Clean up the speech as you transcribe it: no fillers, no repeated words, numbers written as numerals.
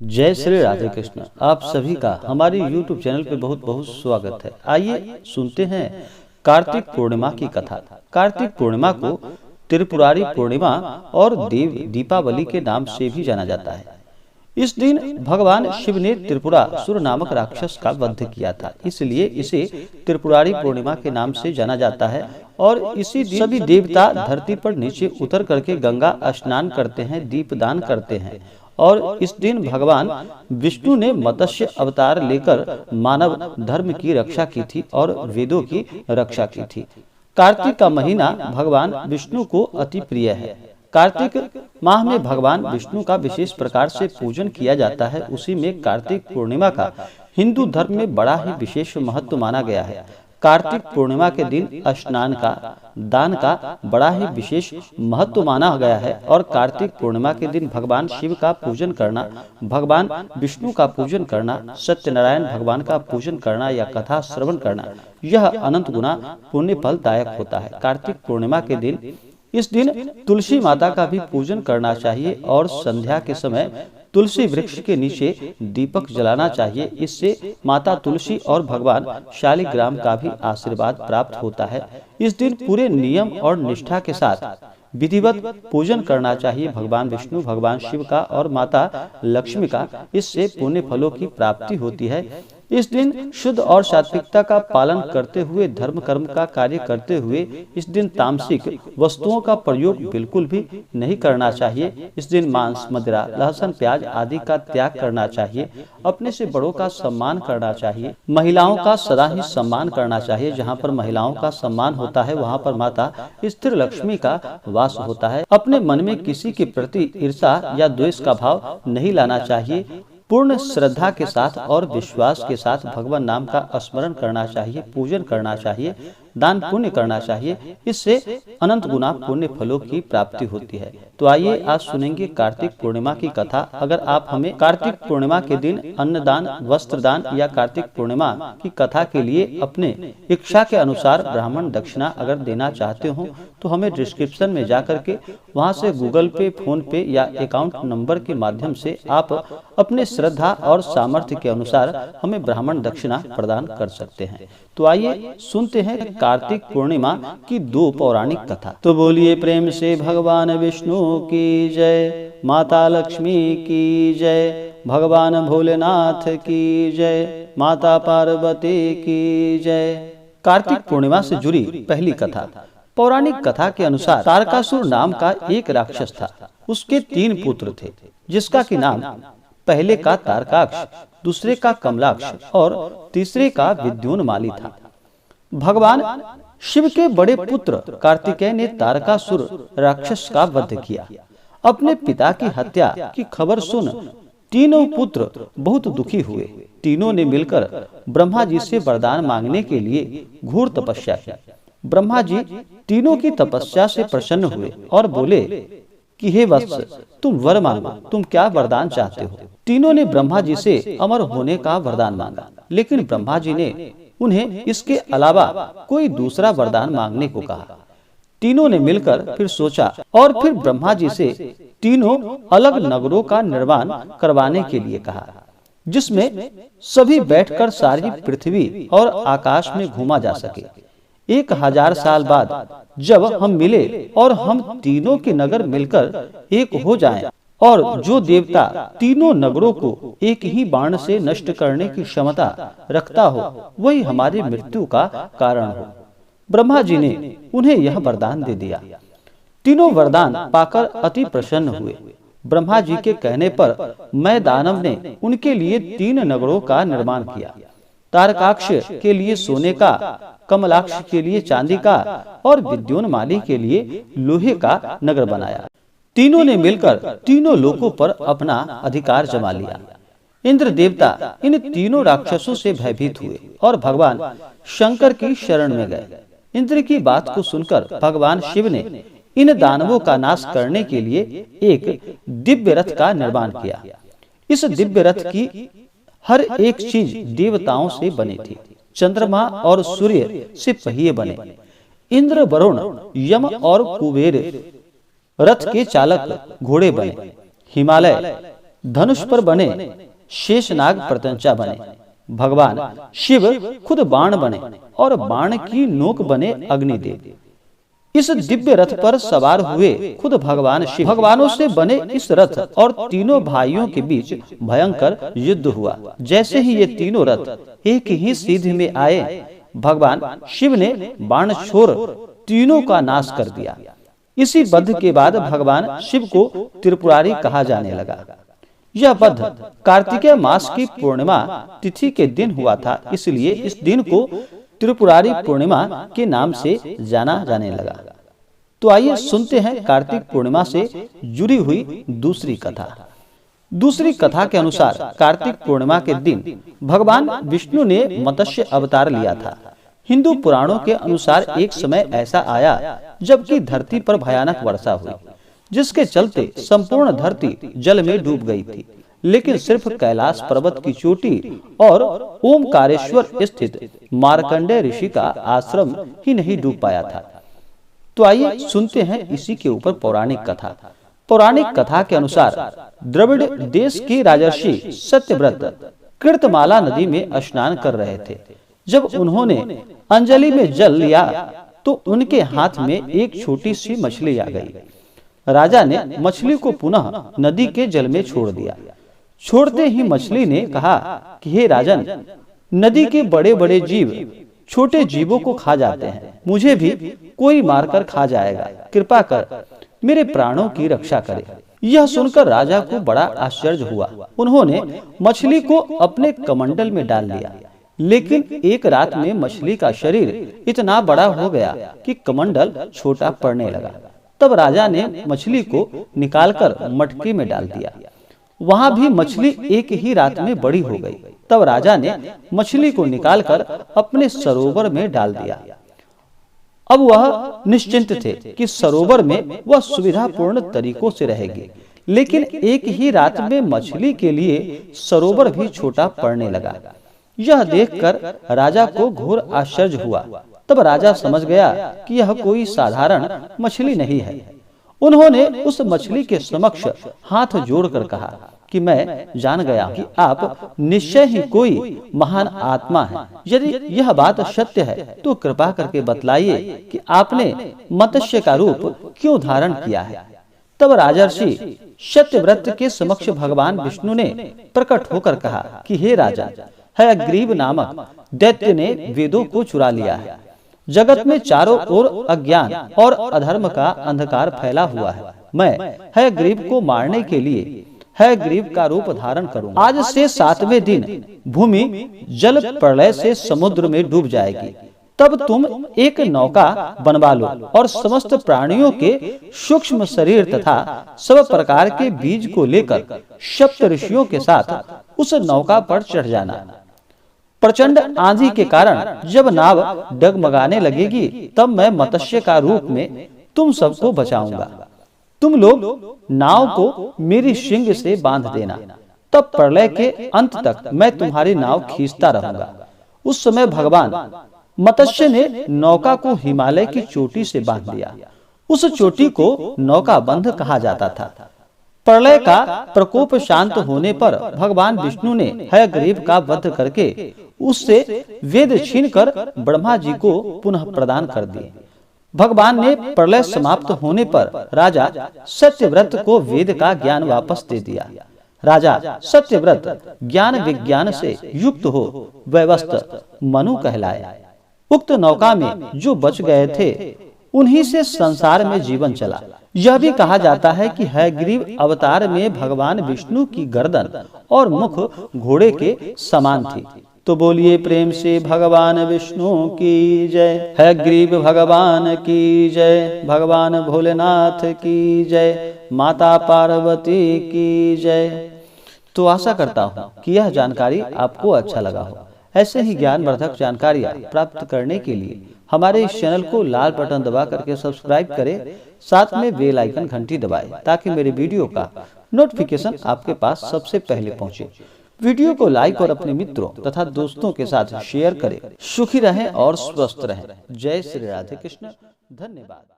जय श्री राधे कृष्ण। आप सभी का हमारे YouTube चैनल पे बहुत बहुत स्वागत है। आइए सुनते हैं कार्तिक पूर्णिमा की कथा। कार्तिक पूर्णिमा को त्रिपुरारी पूर्णिमा और देव दीपावली के नाम से भी जाना जाता है। इस दिन भगवान शिव ने त्रिपुरासुर नामक राक्षस का वध किया था, इसलिए इसे त्रिपुरारी पूर्णिमा के नाम से जाना जाता है। और इसी दिन सभी देवता धरती पर नीचे उतर करके गंगा स्नान करते हैं, दीपदान करते हैं। और इस दिन भगवान विष्णु ने मत्स्य अवतार लेकर मानव धर्म की रक्षा की थी और वेदों की रक्षा की थी। कार्तिक का महीना भगवान विष्णु को अति प्रिय है। कार्तिक माह में भगवान विष्णु का विशेष प्रकार से पूजन किया जाता है। उसी में कार्तिक पूर्णिमा का हिंदू धर्म में बड़ा ही विशेष महत्व माना गया है। कार्तिक पूर्णिमा के दिन स्नान का, दान का बड़ा ही विशेष महत्व माना गया है। और कार्तिक पूर्णिमा के दिन भगवान शिव का पूजन करना, भगवान विष्णु का पूजन करना, सत्यनारायण भगवान का पूजन करना या कथा श्रवण करना, यह अनंत गुना पुण्य फलदायक होता है। कार्तिक पूर्णिमा के दिन इस दिन तुलसी माता का भी पूजन करना चाहिए और संध्या के समय तुलसी वृक्ष के नीचे दीपक जलाना चाहिए। इससे माता तुलसी और भगवान शालिग्राम का भी आशीर्वाद प्राप्त होता है। इस दिन पूरे नियम और निष्ठा के साथ विधिवत पूजन करना चाहिए भगवान विष्णु, भगवान शिव का और माता लक्ष्मी का। इससे पुण्य फलों की प्राप्ति होती है। इस दिन शुद्ध और सात्विकता का पालन करते हुए, धर्म कर्म का कार्य करते हुए, इस दिन तामसिक वस्तुओं का प्रयोग बिल्कुल भी नहीं करना चाहिए। इस दिन मांस, मदिरा, लहसुन, प्याज आदि का त्याग करना चाहिए। अपने से बड़ों का सम्मान करना चाहिए। महिलाओं का सदा ही सम्मान करना चाहिए। जहाँ पर महिलाओं का सम्मान होता है वहाँ पर माता स्थिर लक्ष्मी का वास होता है। अपने मन में किसी के प्रति ईर्ष्या या द्वेष का भाव नहीं लाना चाहिए। पूर्ण श्रद्धा के साथ और विश्वास के साथ भगवान नाम का स्मरण करना चाहिए, पूजन करना चाहिए, दान पुण्य करना चाहिए। इससे अनंत गुना पुण्य फलों की प्राप्ति होती है। तो आइए आज सुनेंगे कार्तिक पूर्णिमा की कथा। अगर आप हमें कार्तिक पूर्णिमा के दिन अन्नदान, वस्त्रदान या कार्तिक पूर्णिमा की कथा के लिए अपने इच्छा के अनुसार ब्राह्मण दक्षिणा अगर देना चाहते हो तो हमें डिस्क्रिप्शन में जाकर के वहां से गूगल पे, फोन पे या अकाउंट नंबर के माध्यम से आप अपने श्रद्धा और सामर्थ्य के अनुसार हमें ब्राह्मण दक्षिणा प्रदान कर सकते हैं। तो आइए सुनते हैं कार्तिक पूर्णिमा की दो पौराणिक कथा। तो बोलिए प्रेम से भगवान विष्णु की जय, माता लक्ष्मी की जय, भगवान भोलेनाथ की जय, माता पार्वती की जय। कार्तिक पूर्णिमा से जुड़ी पहली कथा। पौराणिक कथा के अनुसार तारकासुर नाम का एक राक्षस था। उसके 3 पुत्र थे, जिसका की नाम पहले का तारकाक्ष, दूसरे का कमलाक्ष और तीसरे का विद्योन्माली था। भगवान शिव के बड़े पुत्र कार्तिकेय ने तारकासुर राक्षस का वध किया। अपने पिता की हत्या की खबर सुन तीनों पुत्र बहुत दुखी हुए। तीनों ने मिलकर ब्रह्मा जी से वरदान मांगने के लिए घोर तपस्या की। ब्रह्मा जी तीनों की तपस्या से प्रसन्न हुए और बोले कि हे वत्स, तुम वर मांगो, तुम क्या वरदान चाहते हो। तीनों ने ब्रह्मा जी से अमर होने का वरदान मांगा, लेकिन ब्रह्मा जी ने उन्हें इसके अलावा कोई दूसरा वरदान मांगने को कहा। तीनों ने मिलकर फिर सोचा और फिर ब्रह्मा जी से तीनों अलग नगरों का निर्माण करवाने के लिए कहा, जिसमें सभी बैठकर सारी पृथ्वी और आकाश में घूमा जा सके। 1000 साल बाद जब हम मिले और हम तीनों के नगर मिलकर एक हो जाएं, और जो देवता तीनों नगरों को एक ही बाण से नष्ट करने की क्षमता रखता हो, वही हमारी मृत्यु का कारण हो। ब्रह्मा जी ने उन्हें यह वरदान दे दिया। तीनों वरदान पाकर अति प्रसन्न हुए। ब्रह्मा जी के कहने पर मैं दानव ने उनके लिए 3 नगरों का निर्माण किया। तारकाक्ष के लिए सोने का, कमलाक्ष के लिए चांदी का और विद्योन्माली के लिए लोहे का नगर बनाया। तीनों ने मिलकर तीनों लोकों पर अपना अधिकार जमा लिया। इंद्र देवता इन तीनों राक्षसों से भयभीत हुए और भगवान शंकर की शरण में गए। इंद्र की बात को सुनकर भगवान शिव ने इन दानवों का नाश करने के लिए एक दिव्य रथ का निर्माण किया। इस दिव्य रथ की हर एक चीज देवताओं से बनी थी। चंद्रमा और सूर्य से पहिए बने। इंद्र, वरुण, यम और कुबेर रथ के चालक घोड़े बने। हिमालय धनुष पर बने शेषनाग प्रत्यंचा बने, भगवान शिव खुद बाण बने और बाण की नोक बने अग्निदेव। इस दिव्य रथ पर सवार हुए खुद भगवान शिव। भगवानों से बने इस रथ और तीनों भाइयों के बीच भयंकर युद्ध हुआ। जैसे ही ये तीनों रथ एक ही सीध में आए, भगवान शिव ने बाण छोड़ तीनों का नाश कर दिया। इसी वध के बाद भगवान शिव को त्रिपुरारी कहा जाने लगा। यह वध कार्तिकेय मास की पूर्णिमा तिथि के दिन हुआ था, इसलिए इस दिन को त्रिपुरारी पूर्णिमा के नाम से जाना जाने लगा। तो आइए सुनते हैं कार्तिक पूर्णिमा से जुड़ी हुई दूसरी कथा। दूसरी कथा के अनुसार कार्तिक पूर्णिमा के दिन भगवान विष्णु ने मत्स्य अवतार लिया था। हिंदू पुराणों के अनुसार एक समय ऐसा आया जबकि धरती पर भयानक वर्षा हुई, जिसके चलते संपूर्ण धरती जल में डूब गई थी। लेकिन सिर्फ कैलाश पर्वत की चोटी और ओमकारेश्वर स्थित मार्कंडेय ऋषि का आश्रम ही नहीं डूब पाया था। तो आइए सुनते हैं इसी के ऊपर पौराणिक कथा। पौराणिक कथा के अनुसार द्रविड़ देश के राजर्षि सत्यव्रत कृतमाला नदी में स्नान कर रहे थे। जब उन्होंने अंजलि में जल लिया तो उनके हाथ में एक छोटी सी मछली आ गई। राजा ने मछली को पुनः नदी के जल में छोड़ दिया। छोड़ते ही मछली ने कहा कि हे राजन, नदी के बड़े बड़े जीव छोटे जीवों को खा जाते हैं, मुझे भी कोई मारकर खा जाएगा, कृपा कर मेरे प्राणों की रक्षा करे। यह सुनकर राजा को बड़ा आश्चर्य हुआ। उन्होंने मछली को अपने कमंडल में डाल लिया, लेकिन एक रात में मछली का शरीर इतना बड़ा हो गया कि कमंडल छोटा पड़ने लगा। तब राजा ने मछली को निकालकर मटके में डाल दिया। वहां भी मछली एक ही रात में बड़ी हो गई। तब राजा ने मछली को निकालकर अपने सरोवर में डाल दिया। अब वह निश्चिंत थे कि सरोवर में वह सुविधापूर्ण तरीकों से रहेगी, लेकिन एक ही रात में मछली के लिए सरोवर भी छोटा पड़ने लगा। यह देखकर राजा को घोर आश्चर्य हुआ। तब राजा समझ गया कि यह कोई साधारण मछली नहीं है। उन्होंने उस मछली के समक्ष हाथ जोड़कर कहा कि मैं जान गया कि आप निश्चय ही कोई महान आत्मा हैं। यदि यह बात सत्य है तो कृपा करके बतलाइए कि आपने मत्स्य का रूप क्यों धारण किया है। तब राजर्षि सत्यव्रत के समक्ष भगवान विष्णु ने प्रकट होकर कहा कि हे राजा, हयग्रीव नामक दैत्य ने वेदों को चुरा लिया है। जगत में चारों ओर अज्ञान और अधर्म का अंधकार फैला हुआ है। मैं हयग्रीव को मारने के लिए हयग्रीव का रूप धारण करूंगा। आज से 7वें दिन भूमि जल प्रलय से समुद्र में डूब जाएगी। तब तुम एक नौका बनवा लो और समस्त प्राणियों के सूक्ष्म शरीर तथा सब प्रकार के बीज को लेकर सप्त ऋषियों के साथ उस नौका पर चढ़ जाना। प्रचंड आंधी के कारण जब नाव डगमगाने लगेगी, तब मैं मत्स्य का रूप में तुम सबको बचाऊंगा। तुम लोग नाव को मेरी शिंग से बांध देना। तब प्रलय के अंत तक मैं तुम्हारी नाव खींचता रहूंगा। उस समय भगवान मत्स्य ने नौका को हिमालय की चोटी से बांध दिया। उस चोटी को नौका बंध कहा जाता था। प्रलय का प्रकोप शांत होने पर भगवान विष्णु ने हयग्रीव का वध करके उससे वेद छीनकर ब्रह्मा जी को पुनः प्रदान कर दिए। भगवान ने प्रलय समाप्त होने पर राजा सत्यव्रत को वेद का ज्ञान वापस दे दिया। राजा सत्यव्रत ज्ञान विज्ञान से युक्त हो वैवस्त मनु कहलाए। उक्त नौका में जो बच गए थे, उन्हीं से संसार में जीवन चला। यह भी कहा जाता है कि हयग्रीव अवतार में भगवान विष्णु की गर्दन और मुख घोड़े के समान थी। तो बोलिए प्रेम से भगवान विष्णु की जय, हयग्रीव भगवान की जय, भगवान भोलेनाथ की जय, माता पार्वती की जय। तो आशा करता हूँ कि यह जानकारी आपको अच्छा लगा हो। ऐसे ही ज्ञानवर्धक जानकारियाँ प्राप्त करने के लिए हमारे इस चैनल को लाल बटन दबा करके सब्सक्राइब करें, साथ में बेल आइकन घंटी दबाएं ताकि मेरे वीडियो का नोटिफिकेशन आपके पास सबसे पहले पहुंचे। वीडियो को लाइक और अपने मित्रों तथा दोस्तों के साथ शेयर करें। सुखी रहें और स्वस्थ रहें। जय श्री राधे कृष्ण। धन्यवाद।